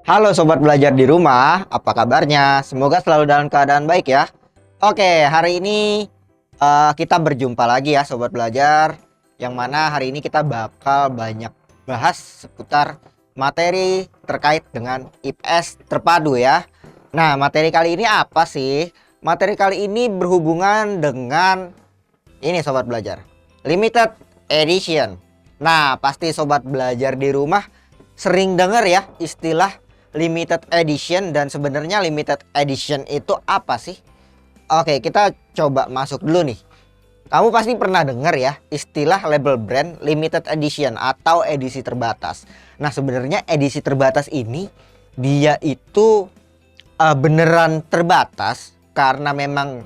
Halo sobat belajar di rumah, apa kabarnya? Semoga selalu dalam keadaan baik ya. Oke, hari ini kita berjumpa lagi ya sobat belajar. Yang mana hari ini kita bakal banyak bahas seputar materi terkait dengan IPS terpadu ya. Nah, materi kali ini apa sih? Materi kali ini berhubungan dengan ini sobat belajar, limited edition. Nah, pasti sobat belajar di rumah sering dengar ya istilah limited edition, dan sebenarnya limited edition itu apa sih? Oke, kita coba masuk dulu nih. Kamu pasti pernah dengar ya istilah label brand limited edition atau edisi terbatas. Nah, sebenarnya edisi terbatas ini dia itu beneran terbatas karena memang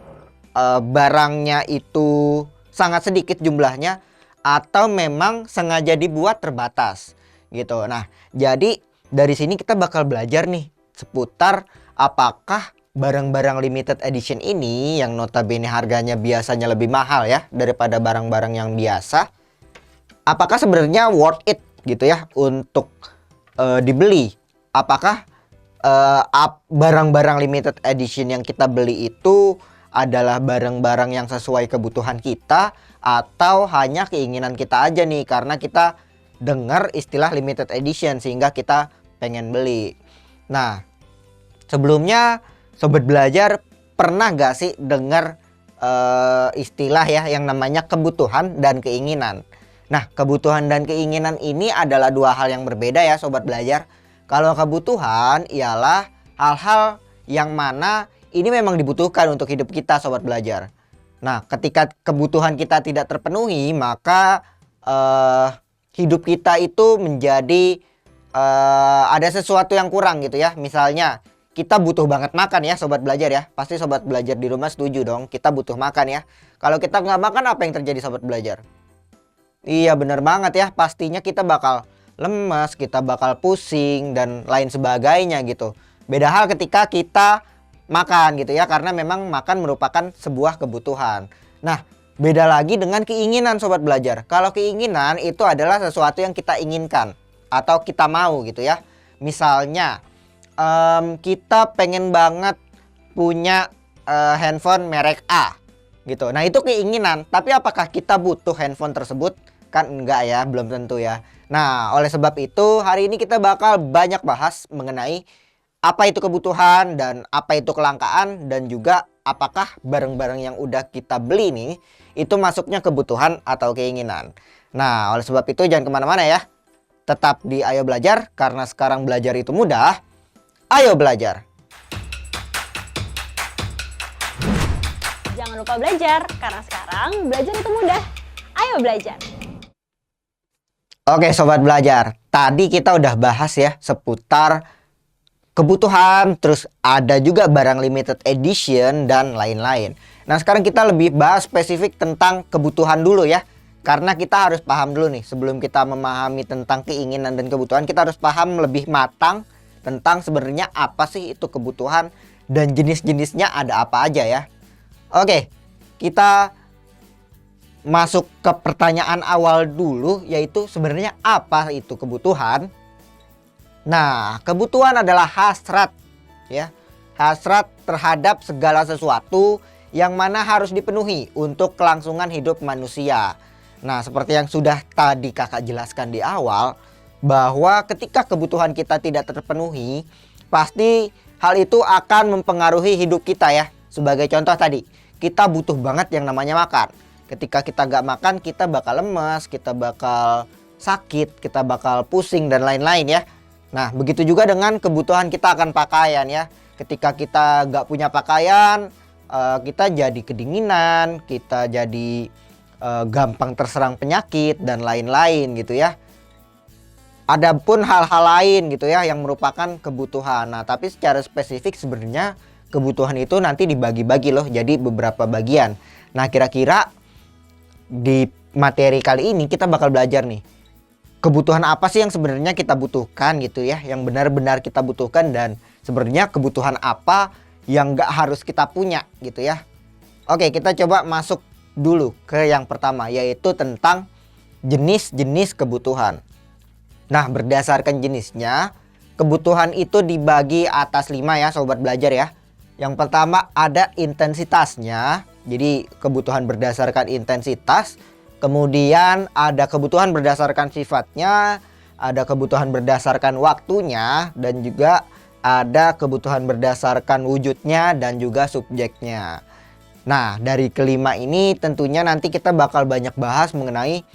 barangnya itu sangat sedikit jumlahnya, atau memang sengaja dibuat terbatas gitu. Nah, jadi dari sini kita bakal belajar nih seputar apakah barang-barang limited edition ini yang notabene harganya biasanya lebih mahal ya daripada barang-barang yang biasa, apakah sebenarnya worth it gitu ya untuk dibeli. Apakah barang-barang limited edition yang kita beli itu adalah barang-barang yang sesuai kebutuhan kita, atau hanya keinginan kita aja nih karena kita dengar istilah limited edition sehingga kita pengen beli. Nah, sebelumnya sobat belajar pernah gak sih dengar istilah ya yang namanya kebutuhan dan keinginan? Nah, kebutuhan dan keinginan ini adalah dua hal yang berbeda ya sobat belajar. Kalau kebutuhan ialah hal-hal yang mana ini memang dibutuhkan untuk hidup kita sobat belajar. Nah, ketika kebutuhan kita tidak terpenuhi, maka hidup kita itu menjadi ada sesuatu yang kurang gitu ya. Misalnya kita butuh banget makan ya sobat belajar ya. Pasti sobat belajar di rumah setuju dong, kita butuh makan ya. Kalau kita nggak makan, apa yang terjadi sobat belajar? Iya bener banget ya, pastinya kita bakal lemas, kita bakal pusing dan lain sebagainya gitu. Beda hal ketika kita makan gitu ya, karena memang makan merupakan sebuah kebutuhan. Nah, beda lagi dengan keinginan sobat belajar. Kalau keinginan itu adalah sesuatu yang kita inginkan atau kita mau gitu ya. Misalnya kita pengen banget punya handphone merek A gitu. Nah, itu keinginan. Tapi apakah kita butuh handphone tersebut? Kan enggak ya, belum tentu ya. Nah, oleh sebab itu hari ini kita bakal banyak bahas mengenai apa itu kebutuhan dan apa itu kelangkaan, dan juga apakah barang-barang yang udah kita beli nih itu masuknya kebutuhan atau keinginan. Nah, oleh sebab itu jangan kemana-mana ya. Tetap di Ayo Belajar, karena sekarang belajar itu mudah. Ayo belajar. Jangan lupa belajar, karena sekarang belajar itu mudah. Ayo belajar. Oke sobat belajar, tadi kita udah bahas ya seputar kebutuhan, terus ada juga barang limited edition dan lain-lain. Nah, sekarang kita lebih bahas spesifik tentang kebutuhan dulu ya. Karena kita harus paham dulu nih, sebelum kita memahami tentang keinginan dan kebutuhan, kita harus paham lebih matang tentang sebenarnya apa sih itu kebutuhan dan jenis-jenisnya ada apa aja ya. Oke, kita masuk ke pertanyaan awal dulu, yaitu sebenarnya apa itu kebutuhan. Nah, kebutuhan adalah hasrat ya. Hasrat terhadap segala sesuatu yang mana harus dipenuhi untuk kelangsungan hidup manusia. Nah, seperti yang sudah tadi kakak jelaskan di awal, bahwa ketika kebutuhan kita tidak terpenuhi, pasti hal itu akan mempengaruhi hidup kita ya. Sebagai contoh tadi, kita butuh banget yang namanya makan. Ketika kita gak makan, kita bakal lemas, kita bakal sakit, kita bakal pusing dan lain-lain ya. Nah, begitu juga dengan kebutuhan kita akan pakaian ya. Ketika kita gak punya pakaian, kita jadi kedinginan, kita jadi gampang terserang penyakit dan lain-lain gitu ya. Adapun hal-hal lain gitu ya yang merupakan kebutuhan. Nah, tapi secara spesifik sebenarnya kebutuhan itu nanti dibagi-bagi loh jadi beberapa bagian. Nah, kira-kira di materi kali ini kita bakal belajar nih, kebutuhan apa sih yang sebenarnya kita butuhkan gitu ya, yang benar-benar kita butuhkan, dan sebenarnya kebutuhan apa yang gak harus kita punya gitu ya. Oke, kita coba masuk dulu ke yang pertama, yaitu tentang jenis-jenis kebutuhan. Nah, berdasarkan jenisnya kebutuhan itu dibagi atas 5 ya sobat belajar ya. Yang pertama ada intensitasnya. Jadi kebutuhan berdasarkan intensitas. Kemudian ada kebutuhan berdasarkan sifatnya, ada kebutuhan berdasarkan waktunya, dan juga ada kebutuhan berdasarkan wujudnya dan juga subjeknya. Nah, dari kelima ini tentunya nanti kita bakal banyak bahas mengenai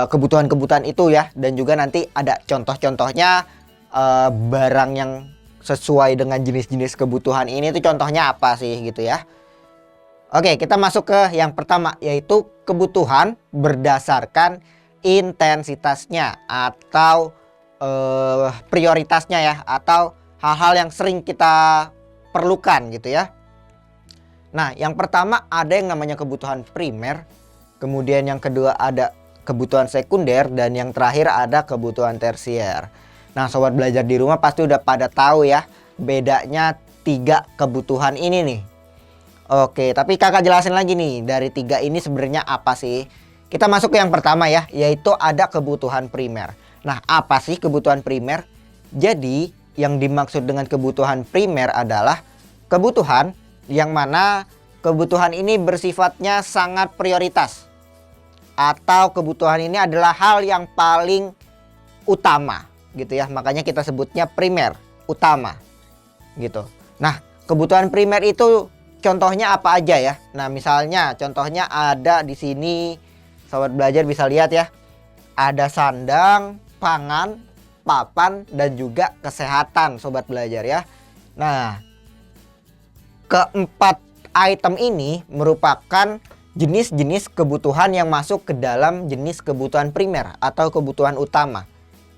kebutuhan-kebutuhan itu ya. Dan juga nanti ada contoh-contohnya barang yang sesuai dengan jenis-jenis kebutuhan ini itu contohnya apa sih gitu ya. Oke, kita masuk ke yang pertama, yaitu kebutuhan berdasarkan intensitasnya atau prioritasnya ya, atau hal-hal yang sering kita perlukan gitu ya. Nah, yang pertama ada yang namanya kebutuhan primer, kemudian yang kedua ada kebutuhan sekunder, dan yang terakhir ada kebutuhan tersier. Nah, sobat belajar di rumah pasti udah pada tahu ya bedanya 3 kebutuhan ini nih. Oke, tapi kakak jelasin lagi nih, dari 3 ini sebenarnya apa sih? Kita masuk ke yang pertama ya, yaitu ada kebutuhan primer. Nah, apa sih kebutuhan primer? Jadi, yang dimaksud dengan kebutuhan primer adalah kebutuhan yang mana kebutuhan ini bersifatnya sangat prioritas. Atau kebutuhan ini adalah hal yang paling utama gitu ya. Makanya kita sebutnya primer, utama gitu. Nah, kebutuhan primer itu contohnya apa aja ya? Nah, misalnya contohnya ada di sini, sobat belajar bisa lihat ya. Ada sandang, pangan, papan, dan juga kesehatan sobat belajar ya. Nah, keempat item ini merupakan jenis-jenis kebutuhan yang masuk ke dalam jenis kebutuhan primer atau kebutuhan utama.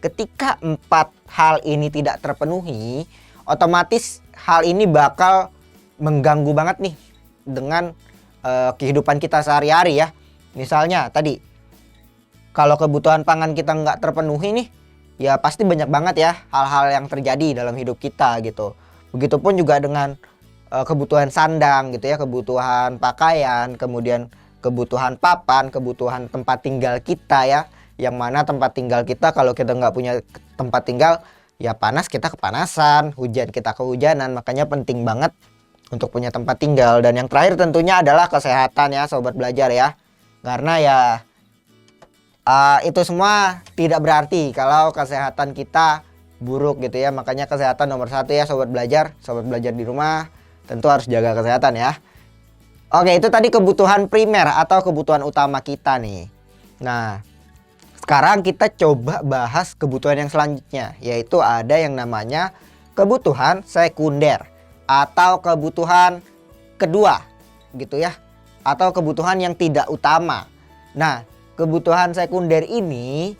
Ketika 4 hal ini tidak terpenuhi, otomatis hal ini bakal mengganggu banget nih dengan kehidupan kita sehari-hari ya. Misalnya tadi, kalau kebutuhan pangan kita nggak terpenuhi nih, ya pasti banyak banget ya hal-hal yang terjadi dalam hidup kita gitu. Begitupun juga dengan kebutuhan sandang gitu ya, kebutuhan pakaian, kemudian kebutuhan papan, kebutuhan tempat tinggal kita ya. Yang mana tempat tinggal kita, kalau kita nggak punya tempat tinggal, ya panas kita kepanasan, hujan kita kehujanan. Makanya penting banget untuk punya tempat tinggal. Dan yang terakhir tentunya adalah kesehatan ya sobat belajar ya. Karena ya itu semua tidak berarti kalau kesehatan kita buruk gitu ya. Makanya kesehatan nomor 1 ya sobat belajar. Sobat belajar di rumah tentu harus jaga kesehatan ya. Oke, itu tadi kebutuhan primer atau kebutuhan utama kita nih. Nah, sekarang kita coba bahas kebutuhan yang selanjutnya, yaitu ada yang namanya kebutuhan sekunder atau kebutuhan kedua gitu ya, atau kebutuhan yang tidak utama. Nah, kebutuhan sekunder ini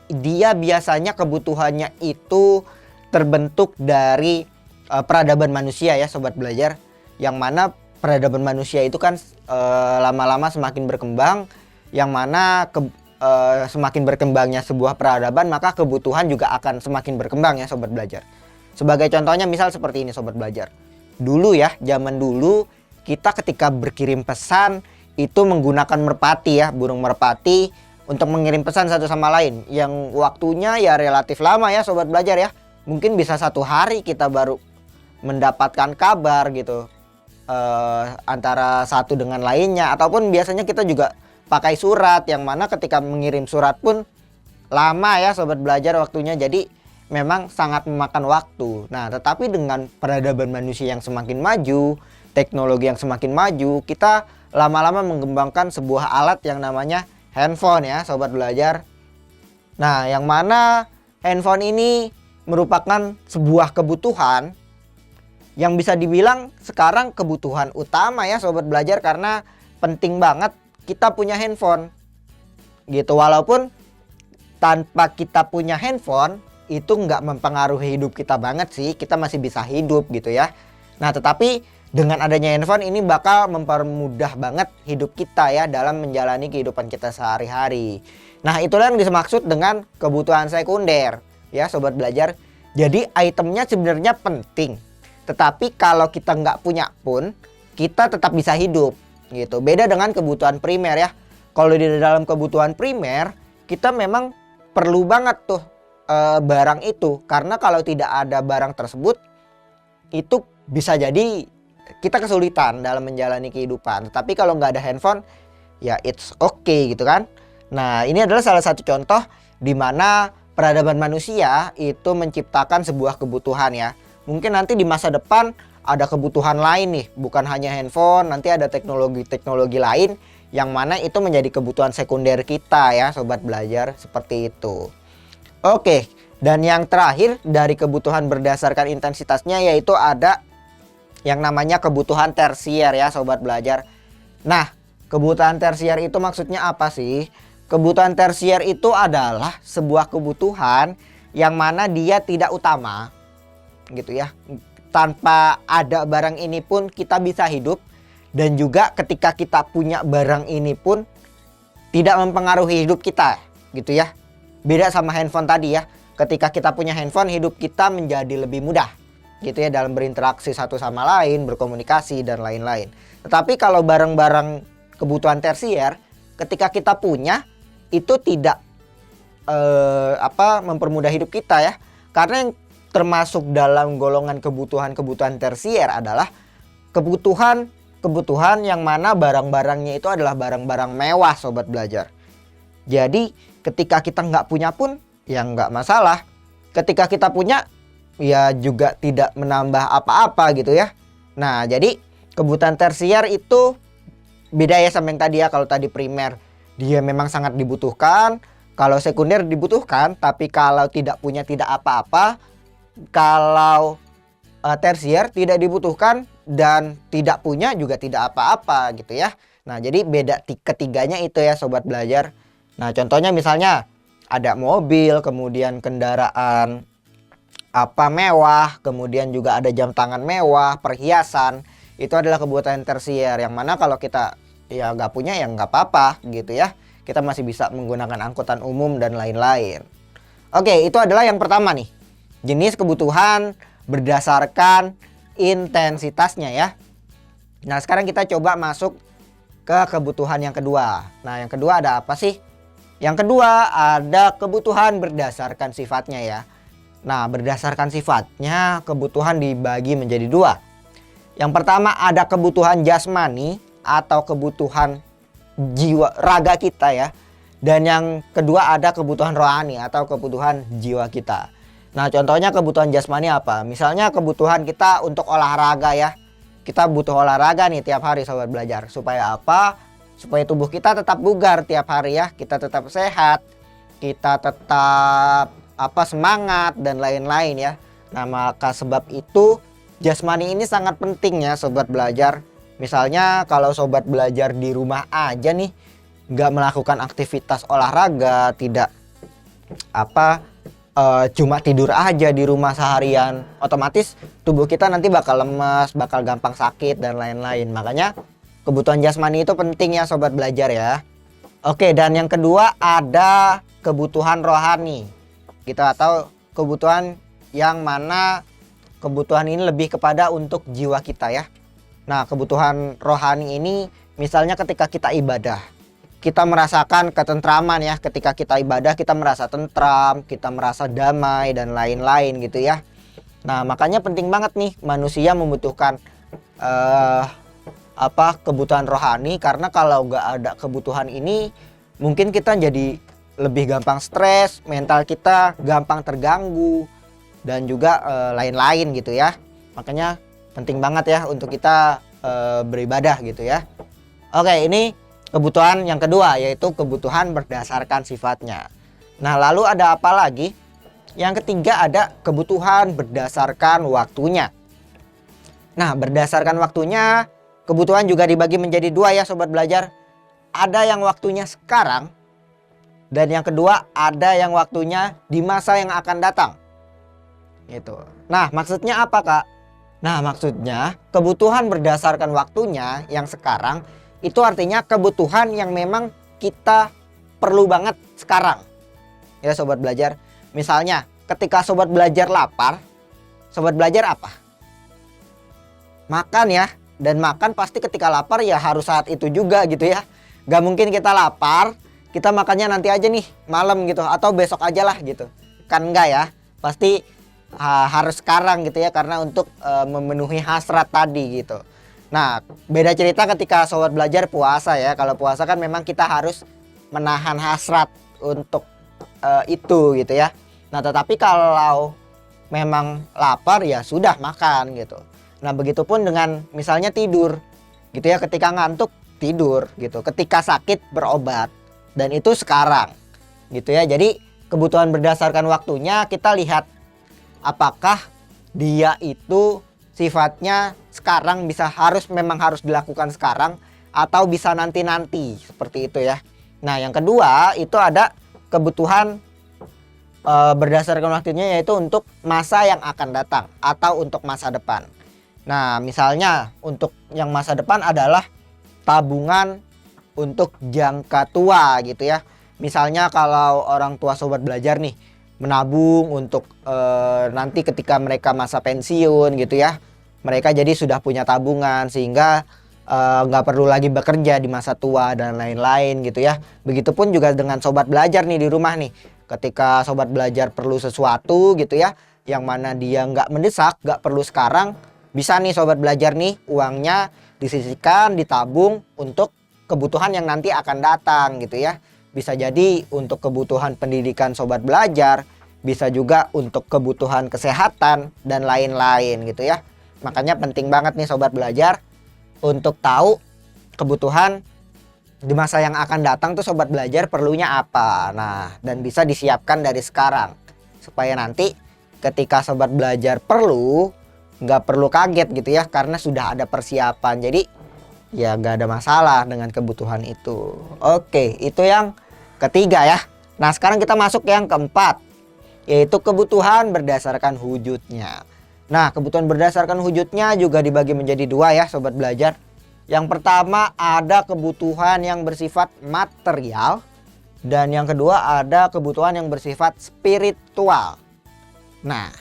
dia biasanya kebutuhannya itu terbentuk dari peradaban manusia ya sobat belajar, yang mana peradaban manusia itu kan lama-lama semakin berkembang, yang mana semakin berkembangnya sebuah peradaban maka kebutuhan juga akan semakin berkembang ya sobat belajar. Sebagai contohnya misal seperti ini sobat belajar. Dulu ya, zaman dulu kita ketika berkirim pesan itu menggunakan merpati ya, burung merpati untuk mengirim pesan satu sama lain, yang waktunya ya relatif lama ya sobat belajar ya. Mungkin bisa 1 hari kita baru mendapatkan kabar gitu antara satu dengan lainnya, ataupun biasanya kita juga pakai surat, yang mana ketika mengirim surat pun lama ya sobat belajar waktunya. Jadi memang sangat memakan waktu. Nah, tetapi dengan peradaban manusia yang semakin maju, teknologi yang semakin maju, kita lama-lama mengembangkan sebuah alat yang namanya handphone ya sobat belajar. Nah, yang mana handphone ini merupakan sebuah kebutuhan yang bisa dibilang sekarang kebutuhan utama ya sobat belajar, karena penting banget kita punya handphone gitu. Walaupun tanpa kita punya handphone itu nggak mempengaruhi hidup kita banget sih, kita masih bisa hidup gitu ya. Nah, tetapi dengan adanya handphone ini bakal mempermudah banget hidup kita ya dalam menjalani kehidupan kita sehari-hari. Nah, itulah yang dimaksud dengan kebutuhan sekunder ya sobat belajar. Jadi itemnya sebenarnya penting, tetapi kalau kita nggak punya pun kita tetap bisa hidup gitu. Beda dengan kebutuhan primer ya. Kalau di dalam kebutuhan primer kita memang perlu banget tuh barang itu. Karena kalau tidak ada barang tersebut, itu bisa jadi kita kesulitan dalam menjalani kehidupan. Tetapi kalau nggak ada handphone, ya it's okay gitu kan. Nah, ini adalah salah satu contoh di mana peradaban manusia itu menciptakan sebuah kebutuhan ya. Mungkin nanti di masa depan ada kebutuhan lain nih, bukan hanya handphone, nanti ada teknologi-teknologi lain yang mana itu menjadi kebutuhan sekunder kita ya sobat belajar, seperti itu. Oke, dan yang terakhir dari kebutuhan berdasarkan intensitasnya yaitu ada yang namanya kebutuhan tersier ya sobat belajar. Nah, kebutuhan tersier itu maksudnya apa sih? Kebutuhan tersier itu adalah sebuah kebutuhan yang mana dia tidak utama gitu ya. Tanpa ada barang ini pun kita bisa hidup, dan juga ketika kita punya barang ini pun tidak mempengaruhi hidup kita gitu ya. Beda sama handphone tadi ya. Ketika kita punya handphone, hidup kita menjadi lebih mudah gitu ya dalam berinteraksi satu sama lain, berkomunikasi dan lain-lain. Tetapi kalau barang-barang kebutuhan tersier ketika kita punya itu tidak mempermudah hidup kita ya. Karena yang termasuk dalam golongan kebutuhan tersier adalah kebutuhan yang mana barang-barangnya itu adalah barang-barang mewah sobat belajar. Jadi ketika kita nggak punya pun ya nggak masalah. Ketika kita punya ya juga tidak menambah apa-apa gitu ya. Nah, jadi kebutuhan tersier itu beda ya sama yang tadi ya. Kalau tadi primer dia memang sangat dibutuhkan, kalau sekunder dibutuhkan, tapi kalau tidak punya tidak apa-apa. Kalau tersier tidak dibutuhkan dan tidak punya juga tidak apa-apa gitu ya. Nah, jadi beda ketiganya itu ya sobat belajar. Nah, contohnya misalnya ada mobil, kemudian kendaraan mewah, kemudian juga ada jam tangan mewah, perhiasan. Itu adalah kebutuhan tersier yang mana kalau kita ya nggak punya ya nggak apa-apa gitu ya. Kita masih bisa menggunakan angkutan umum dan lain-lain. Oke, itu adalah yang pertama nih. Jenis kebutuhan berdasarkan intensitasnya ya. Nah, sekarang kita coba masuk ke kebutuhan yang kedua. Nah, yang kedua ada apa sih? Yang kedua ada kebutuhan berdasarkan sifatnya ya. Nah, berdasarkan sifatnya kebutuhan dibagi menjadi dua. Yang pertama ada kebutuhan jasmani atau kebutuhan jiwa raga kita ya. Dan yang kedua ada kebutuhan rohani atau kebutuhan jiwa kita. Nah, contohnya kebutuhan jasmani apa? Misalnya kebutuhan kita untuk olahraga ya. Kita butuh olahraga nih tiap hari sobat belajar. Supaya apa? Supaya tubuh kita tetap bugar tiap hari ya. Kita tetap sehat. Kita tetap semangat dan lain-lain ya. Nah, maka sebab itu jasmani ini sangat penting ya sobat belajar. Misalnya kalau sobat belajar di rumah aja nih, nggak melakukan aktivitas olahraga, tidak cuma tidur aja di rumah seharian, otomatis tubuh kita nanti bakal lemas, bakal gampang sakit dan lain-lain. Makanya kebutuhan jasmani itu penting ya sobat belajar ya. Oke, dan yang kedua ada kebutuhan rohani gitu, atau kebutuhan yang mana kebutuhan ini lebih kepada untuk jiwa kita ya. Nah, kebutuhan rohani ini misalnya ketika kita ibadah, kita merasakan ketentraman ya. Ketika kita ibadah kita merasa tentram, kita merasa damai dan lain-lain gitu ya. Nah, makanya penting banget nih manusia membutuhkan kebutuhan rohani, karena kalau nggak ada kebutuhan ini mungkin kita jadi lebih gampang stres, mental kita gampang terganggu dan juga lain-lain gitu ya. Makanya penting banget ya untuk kita beribadah gitu ya. Oke, ini kebutuhan yang kedua yaitu kebutuhan berdasarkan sifatnya. Nah, lalu ada apa lagi? Yang ketiga ada kebutuhan berdasarkan waktunya. Nah, berdasarkan waktunya kebutuhan juga dibagi menjadi dua ya sobat belajar. Ada yang waktunya sekarang, dan yang kedua ada yang waktunya di masa yang akan datang. Gitu. Nah, maksudnya apa Kak? Nah, maksudnya kebutuhan berdasarkan waktunya yang sekarang itu artinya kebutuhan yang memang kita perlu banget sekarang. Ya sobat belajar. Misalnya ketika sobat belajar lapar, sobat belajar apa? Makan ya. Dan makan pasti ketika lapar ya harus saat itu juga gitu ya. Gak mungkin kita lapar, kita makannya nanti aja nih malam gitu, atau besok aja lah gitu. kan enggak ya. Pasti harus sekarang gitu ya, karena untuk memenuhi hasrat tadi gitu. Nah, beda cerita ketika sobat belajar puasa ya. Kalau puasa kan memang kita harus menahan hasrat untuk itu gitu ya. Nah, tetapi kalau memang lapar ya sudah makan gitu. Nah, begitupun dengan misalnya tidur gitu ya, ketika ngantuk tidur gitu, ketika sakit berobat, dan itu sekarang gitu ya. Jadi kebutuhan berdasarkan waktunya kita lihat apakah dia itu sifatnya sekarang memang harus dilakukan sekarang atau bisa nanti-nanti, seperti itu ya. Nah, yang kedua itu ada kebutuhan berdasarkan waktunya, yaitu untuk masa yang akan datang atau untuk masa depan. Nah, misalnya untuk yang masa depan adalah tabungan untuk jangka tua gitu ya. Misalnya kalau orang tua sobat belajar nih menabung untuk nanti ketika mereka masa pensiun gitu ya, mereka jadi sudah punya tabungan sehingga nggak perlu lagi bekerja di masa tua dan lain-lain gitu ya. Begitupun juga dengan sobat belajar nih di rumah nih, ketika sobat belajar perlu sesuatu gitu ya, yang mana dia nggak mendesak, nggak perlu sekarang, bisa nih sobat belajar nih uangnya disisihkan, ditabung untuk kebutuhan yang nanti akan datang gitu ya. Bisa jadi untuk kebutuhan pendidikan sobat belajar, bisa juga untuk kebutuhan kesehatan dan lain-lain gitu ya. Makanya penting banget nih sobat belajar untuk tahu kebutuhan di masa yang akan datang tuh sobat belajar perlunya apa. Nah, dan bisa disiapkan dari sekarang supaya nanti ketika sobat belajar perlu, nggak perlu kaget gitu ya, karena sudah ada persiapan. Jadi ya nggak ada masalah dengan kebutuhan itu. Oke, itu yang ketiga ya. Nah, sekarang kita masuk yang keempat, yaitu kebutuhan berdasarkan wujudnya. Nah, kebutuhan berdasarkan wujudnya juga dibagi menjadi dua ya sobat belajar. Yang pertama ada kebutuhan yang bersifat material, dan yang kedua ada kebutuhan yang bersifat spiritual. Nah,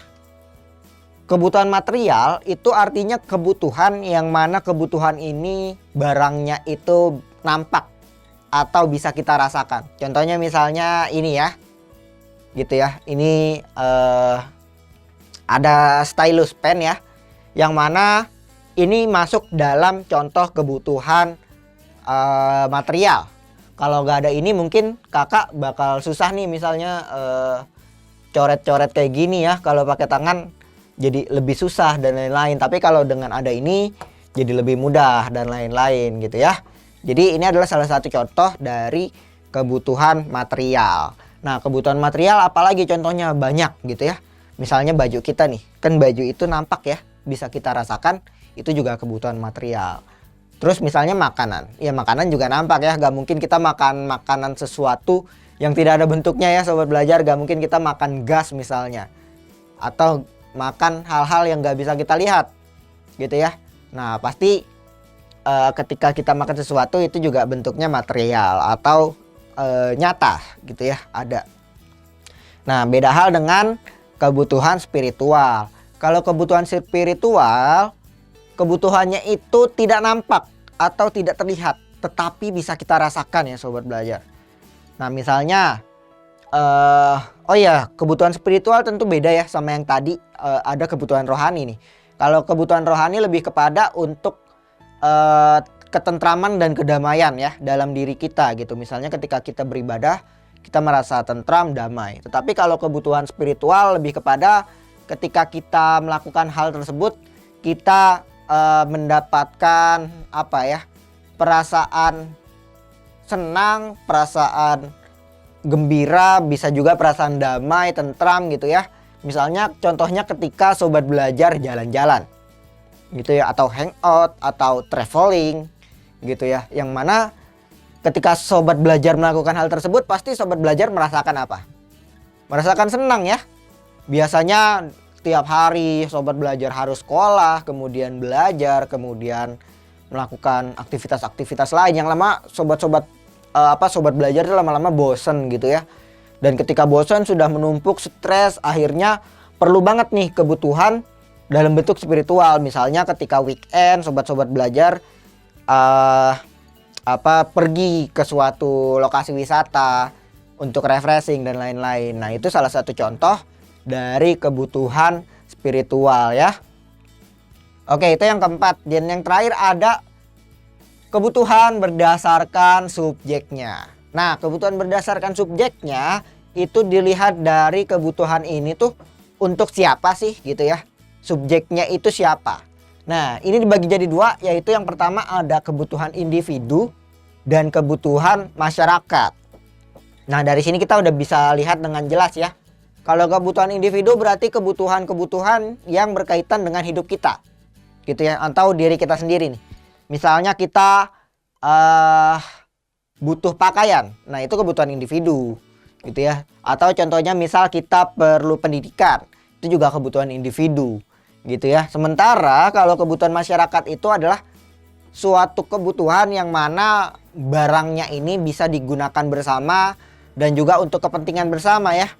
kebutuhan material itu artinya kebutuhan yang mana kebutuhan ini barangnya itu nampak atau bisa kita rasakan. Contohnya misalnya ini ya, gitu ya. Ini ada stylus pen ya, yang mana ini masuk dalam contoh kebutuhan material. Kalau nggak ada ini mungkin kakak bakal susah nih, misalnya coret-coret kayak gini ya. Kalau pakai tangan jadi lebih susah dan lain-lain. Tapi kalau dengan ada ini jadi lebih mudah dan lain-lain gitu ya. Jadi ini adalah salah satu contoh dari kebutuhan material. Nah, kebutuhan material apalagi contohnya banyak gitu ya. Misalnya baju kita nih, kan baju itu nampak ya, bisa kita rasakan, itu juga kebutuhan material. Terus misalnya makanan, ya makanan juga nampak ya, gak mungkin kita makan makanan sesuatu yang tidak ada bentuknya ya sobat belajar. Gak mungkin kita makan gas misalnya, atau makan hal-hal yang gak bisa kita lihat gitu ya. Nah, pasti ketika kita makan sesuatu itu juga bentuknya material atau nyata gitu ya, ada. Nah, beda hal dengan kebutuhan spiritual. Kalau kebutuhan spiritual, kebutuhannya itu tidak nampak atau tidak terlihat, tetapi bisa kita rasakan ya sobat belajar. Nah, misalnya oh ya, kebutuhan spiritual tentu beda ya sama yang tadi. Ada kebutuhan rohani nih. Kalau kebutuhan rohani lebih kepada untuk ketentraman dan kedamaian ya dalam diri kita gitu. Misalnya ketika kita beribadah, kita merasa tentram, damai. Tetapi kalau kebutuhan spiritual lebih kepada ketika kita melakukan hal tersebut, kita mendapatkan apa ya, perasaan senang, perasaan gembira, bisa juga perasaan damai, tentram gitu ya. Misalnya contohnya ketika sobat belajar jalan-jalan gitu ya, atau hangout atau traveling gitu ya, yang mana ketika sobat belajar melakukan hal tersebut pasti sobat belajar merasakan apa? Merasakan senang ya. Biasanya tiap hari sobat belajar harus sekolah, kemudian belajar, kemudian melakukan aktivitas-aktivitas lain yang lama sobat-sobat sobat belajar itu lama-lama bosen gitu ya. Dan ketika bosen sudah menumpuk stres, akhirnya perlu banget nih kebutuhan dalam bentuk spiritual. Misalnya ketika weekend sobat-sobat belajar pergi ke suatu lokasi wisata untuk refreshing dan lain-lain. Nah, itu salah satu contoh dari kebutuhan spiritual ya. Oke, itu yang keempat. Dan yang terakhir ada kebutuhan berdasarkan subjeknya. Nah, kebutuhan berdasarkan subjeknya itu dilihat dari kebutuhan ini tuh untuk siapa sih gitu ya. Subjeknya itu siapa. Nah, ini dibagi jadi dua, yaitu yang pertama ada kebutuhan individu dan kebutuhan masyarakat. Nah, dari sini kita udah bisa lihat dengan jelas ya. Kalau kebutuhan individu berarti kebutuhan-kebutuhan yang berkaitan dengan hidup kita. Gitu ya, atau diri kita sendiri nih. Misalnya kita butuh pakaian. Nah, itu kebutuhan individu gitu ya. Atau contohnya misal kita perlu pendidikan. Itu juga kebutuhan individu gitu ya. Sementara kalau kebutuhan masyarakat itu adalah suatu kebutuhan yang mana barangnya ini bisa digunakan bersama dan juga untuk kepentingan bersama ya.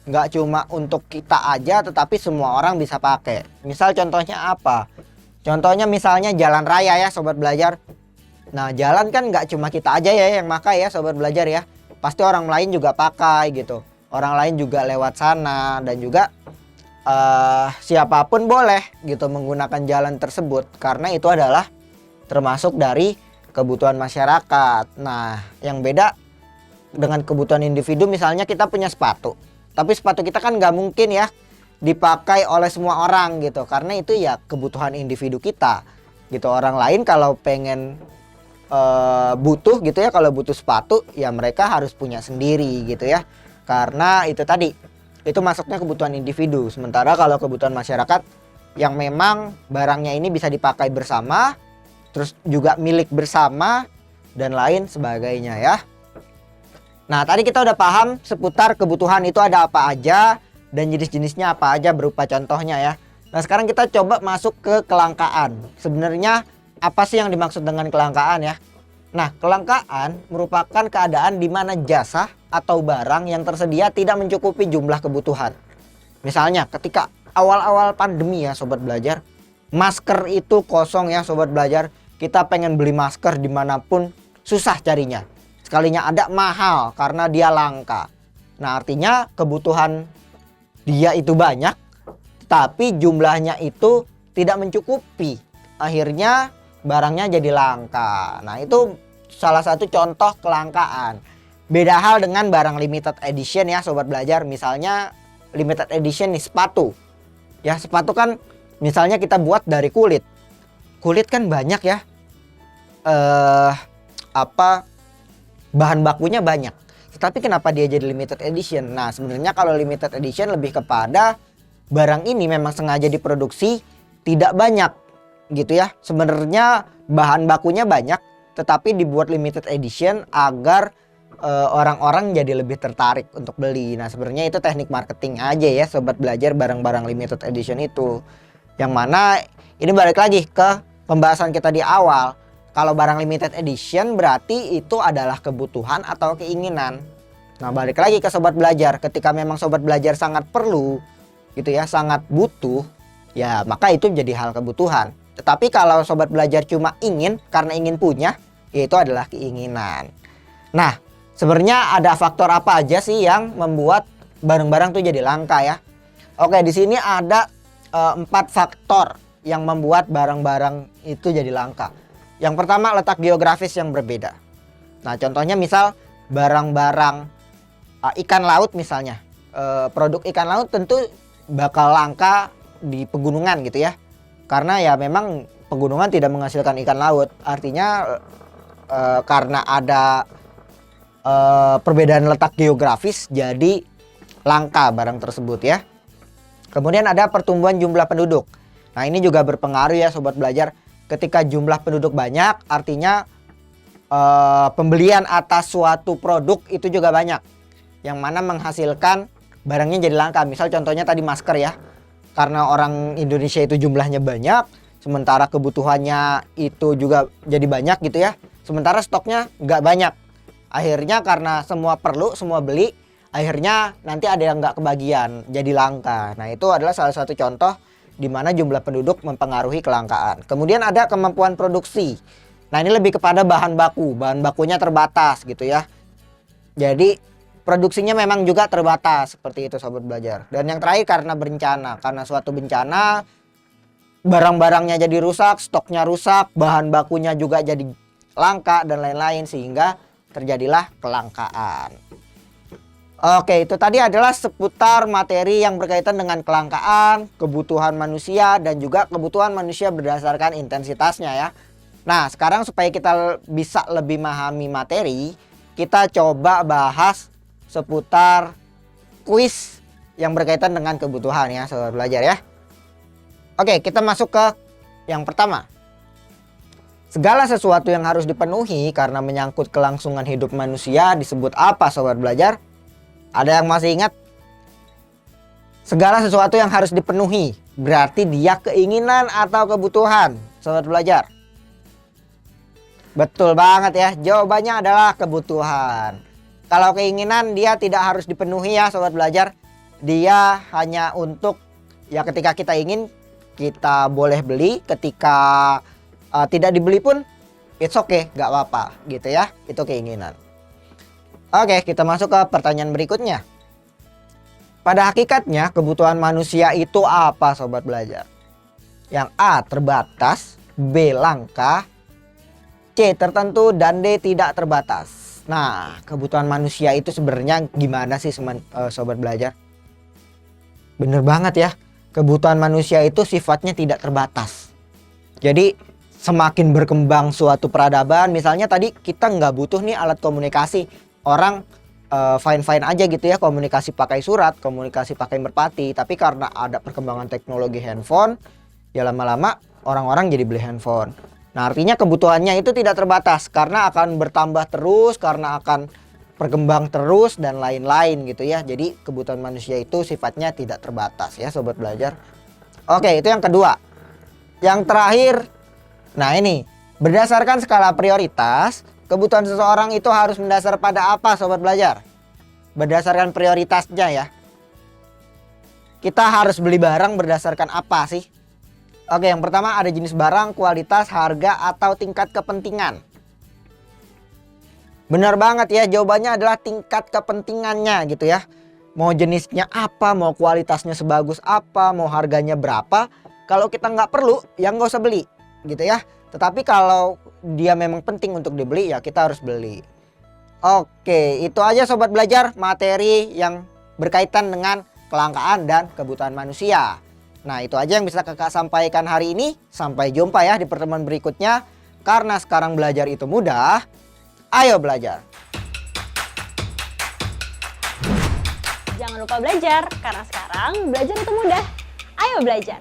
Nggak cuma untuk kita aja tetapi semua orang bisa pakai. Misal contohnya apa? Contohnya misalnya jalan raya ya sobat belajar. Nah, jalan kan nggak cuma kita aja ya yang pakai ya sobat belajar ya. Pasti orang lain juga pakai gitu. Orang lain juga lewat sana dan juga siapapun boleh gitu menggunakan jalan tersebut karena itu adalah termasuk dari kebutuhan masyarakat. Nah, yang beda dengan kebutuhan individu, misalnya kita punya sepatu, tapi sepatu kita kan nggak mungkin ya dipakai oleh semua orang gitu, karena itu ya kebutuhan individu kita gitu. Orang lain kalau pengen butuh gitu ya, kalau butuh sepatu ya mereka harus punya sendiri gitu ya, karena itu tadi itu masuknya kebutuhan individu. Sementara kalau kebutuhan masyarakat yang memang barangnya ini bisa dipakai bersama, terus juga milik bersama dan lain sebagainya ya. Nah, tadi kita udah paham seputar kebutuhan itu ada apa aja dan jenis-jenisnya apa aja berupa contohnya ya. Nah, sekarang kita coba masuk ke kelangkaan. Sebenarnya apa sih yang dimaksud dengan kelangkaan ya? Nah, kelangkaan merupakan keadaan di mana jasa atau barang yang tersedia tidak mencukupi jumlah kebutuhan. Misalnya ketika awal-awal pandemi ya sobat belajar, masker itu kosong ya sobat belajar. Kita pengen beli masker dimanapun susah carinya. Sekalinya ada mahal karena dia langka. Nah, artinya kebutuhan dia itu banyak, tapi jumlahnya itu tidak mencukupi. Akhirnya barangnya jadi langka. Nah, itu salah satu contoh kelangkaan. Beda hal dengan barang limited edition ya sobat belajar. Misalnya limited edition nih sepatu. Ya, sepatu kan misalnya kita buat dari kulit. Kulit kan banyak ya. Bahan bakunya banyak. Tetapi kenapa dia jadi limited edition? Nah, sebenarnya kalau limited edition lebih kepada barang ini memang sengaja diproduksi tidak banyak gitu ya. Sebenarnya bahan bakunya banyak tetapi dibuat limited edition agar orang-orang jadi lebih tertarik untuk beli. Nah, sebenarnya itu teknik marketing aja ya sobat belajar barang-barang limited edition itu. Yang mana ini balik lagi ke pembahasan kita di awal. Kalau barang limited edition berarti itu adalah kebutuhan atau keinginan. Nah, balik lagi ke sobat belajar, ketika memang sobat belajar sangat perlu gitu ya, sangat butuh, ya maka itu menjadi hal kebutuhan. Tetapi kalau sobat belajar cuma ingin karena ingin punya, ya itu adalah keinginan. Nah, sebenarnya ada faktor apa aja sih yang membuat barang-barang tuh jadi langka ya? Oke, di sini ada 4 faktor yang membuat barang-barang itu jadi langka. Yang pertama, letak geografis yang berbeda. Nah, contohnya misal barang-barang ikan laut misalnya. Produk ikan laut tentu bakal langka di pegunungan gitu ya. Karena ya memang pegunungan tidak menghasilkan ikan laut. Artinya karena ada perbedaan letak geografis jadi langka barang tersebut ya. Kemudian ada pertumbuhan jumlah penduduk. Nah, ini juga berpengaruh ya sobat belajar. Ketika jumlah penduduk banyak, artinya pembelian atas suatu produk itu juga banyak, yang mana menghasilkan barangnya jadi langka. Misal contohnya tadi masker ya, karena orang Indonesia itu jumlahnya banyak, sementara kebutuhannya itu juga jadi banyak gitu ya, sementara stoknya nggak banyak. Akhirnya karena semua perlu, semua beli, akhirnya nanti ada yang nggak kebagian, jadi langka. Nah, itu adalah salah satu contoh di mana jumlah penduduk mempengaruhi kelangkaan. Kemudian ada kemampuan produksi. Nah, ini lebih kepada bahan baku. Bahan bakunya terbatas gitu ya. Jadi produksinya memang juga terbatas, seperti itu sobat belajar. Dan yang terakhir karena bencana, karena suatu bencana barang-barangnya jadi rusak, stoknya rusak, bahan bakunya juga jadi langka dan lain-lain, sehingga terjadilah kelangkaan. Oke, itu tadi adalah seputar materi yang berkaitan dengan kelangkaan, kebutuhan manusia, dan juga kebutuhan manusia berdasarkan intensitasnya ya. Nah, sekarang supaya kita bisa lebih memahami materi, kita coba bahas seputar kuis yang berkaitan dengan kebutuhan ya, sobat belajar ya. Oke, kita masuk ke yang pertama. Segala sesuatu yang harus dipenuhi karena menyangkut kelangsungan hidup manusia disebut apa, sobat belajar? Ada yang masih ingat? Segala sesuatu yang harus dipenuhi berarti dia keinginan atau kebutuhan, sobat belajar. Betul banget ya, jawabannya adalah kebutuhan. Kalau keinginan dia tidak harus dipenuhi ya, sobat belajar. Dia hanya untuk ya ketika kita ingin kita boleh beli, ketika tidak dibeli pun it's okay, gak apa-apa gitu ya. Itu keinginan. Oke, kita masuk ke pertanyaan berikutnya. Pada hakikatnya kebutuhan manusia itu apa, sobat belajar? Yang A terbatas, B langka, C tertentu, dan D tidak terbatas. Nah, kebutuhan manusia itu sebenarnya gimana sih sobat belajar? Bener banget ya, kebutuhan manusia itu sifatnya tidak terbatas. Jadi semakin berkembang suatu peradaban, misalnya tadi kita nggak butuh nih alat komunikasi. Orang fine-fine aja gitu ya, komunikasi pakai surat, komunikasi pakai merpati. Tapi karena ada perkembangan teknologi handphone, ya lama-lama orang-orang jadi beli handphone. Nah, artinya kebutuhannya itu tidak terbatas karena akan bertambah terus, karena akan berkembang terus dan lain-lain gitu ya. Jadi kebutuhan manusia itu sifatnya tidak terbatas ya, sobat belajar. Oke, itu yang kedua. Yang terakhir, nah ini, berdasarkan skala prioritas, kebutuhan seseorang itu harus mendasar pada apa, sobat belajar? Berdasarkan prioritasnya ya. Kita harus beli barang berdasarkan apa sih? Oke, yang pertama ada jenis barang, kualitas, harga, atau tingkat kepentingan. Benar banget ya, jawabannya adalah tingkat kepentingannya gitu ya. Mau jenisnya apa, mau kualitasnya sebagus apa, mau harganya berapa. Kalau kita nggak perlu, ya nggak usah beli gitu ya. Tetapi kalau dia memang penting untuk dibeli, ya kita harus beli. Oke, itu aja sobat belajar materi yang berkaitan dengan kelangkaan dan kebutuhan manusia. Nah, itu aja yang bisa kakak sampaikan hari ini. Sampai jumpa ya di pertemuan berikutnya. Karena sekarang belajar itu mudah, ayo belajar. Jangan lupa belajar, karena sekarang belajar itu mudah. Ayo belajar.